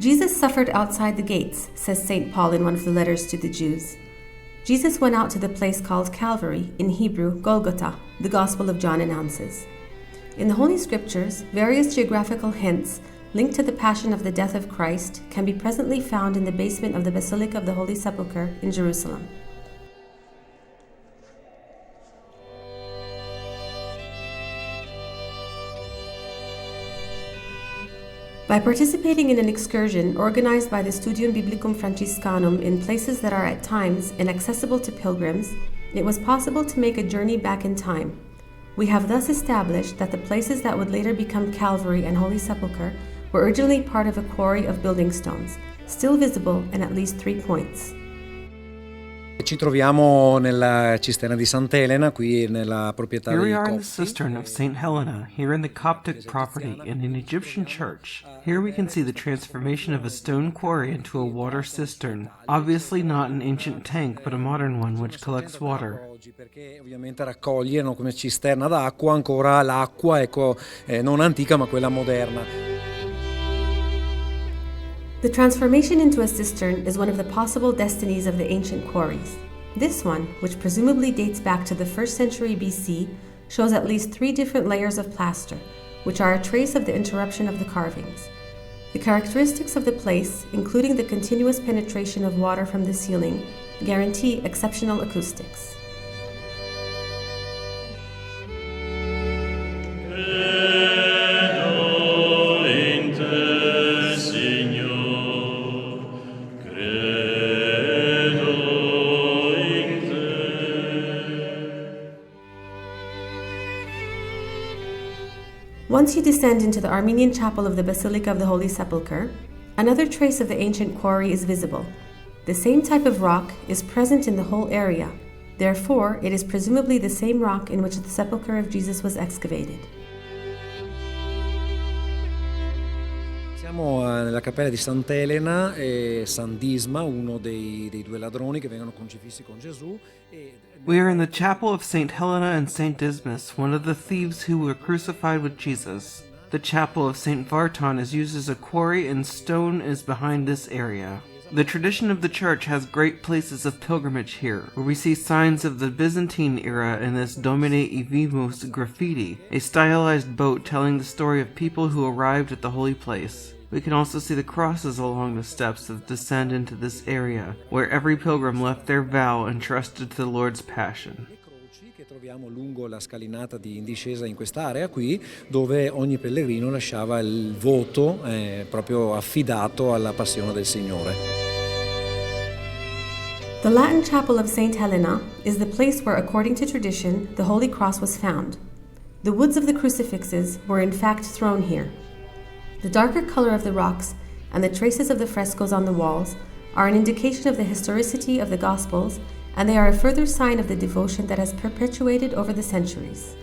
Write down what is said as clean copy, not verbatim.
Jesus suffered outside the gates, says St. Paul in one of the letters to the Jews. Jesus went out to the place called Calvary, in Hebrew, Golgotha, the Gospel of John announces. In the Holy Scriptures, various geographical hints linked to the passion of the death of Christ can be presently found in the basement of the Basilica of the Holy Sepulcher in Jerusalem. By participating in an excursion organized by the Studium Biblicum Franciscanum in places that are at times inaccessible to pilgrims, it was possible to make a journey back in time. We have thus established that the places that would later become Calvary and Holy Sepulcher were originally part of a quarry of building stones, still visible in at least 3 points. Ci troviamo nella cisterna di Sant'Elena, qui nella proprietà Here we dei are in the Copti. cistern of St. Helena, here in the Coptic property in an Egyptian church. Here we can see the transformation of a stone quarry into a water cistern, obviously not an ancient tank but a modern one which collects water. Perché ovviamente raccoglie, no, come cisterna d'acqua ancora l'acqua, ecco, non antica ma quella moderna. The transformation into a cistern is one of the possible destinies of the ancient quarries. This one, which presumably dates back to the 1st century BC, shows at least 3 different layers of plaster, which are a trace of the interruption of the carvings. The characteristics of the place, including the continuous penetration of water from the ceiling, guarantee exceptional acoustics. Once you descend into the Armenian chapel of the Basilica of the Holy Sepulcher, another trace of the ancient quarry is visible. The same type of rock is present in the whole area. Therefore, it is presumably the same rock in which the sepulchre of Jesus was excavated. Siamo nella cappella di Sant'Elena e San Disma, uno dei 2 ladroni che vengono crocifissi con Gesù. We are in the chapel of St. Helena and St. Dismas, one of the thieves who were crucified with Jesus. The chapel of St. Vartan is used as a quarry and stone is behind this area. The tradition of the church has great places of pilgrimage here, where we see signs of the Byzantine era in this Domine Ivimus graffiti, a stylized boat telling the story of people who arrived at the holy place. We can also see the crosses along the steps that descend into this area, where every pilgrim left their vow and trusted to the Lord's passion. Che troviamo lungo la scalinata in discesa in quest'area qui, dove ogni pellegrino lasciava il voto proprio affidato alla passione del Signore. The Latin chapel of St. Helena is the place where, according to tradition, the Holy Cross was found. The woods of the crucifixes were in fact thrown here. The darker color of the rocks and the traces of the frescoes on the walls are an indication of the historicity of the Gospels, and they are a further sign of the devotion that has perpetuated over the centuries.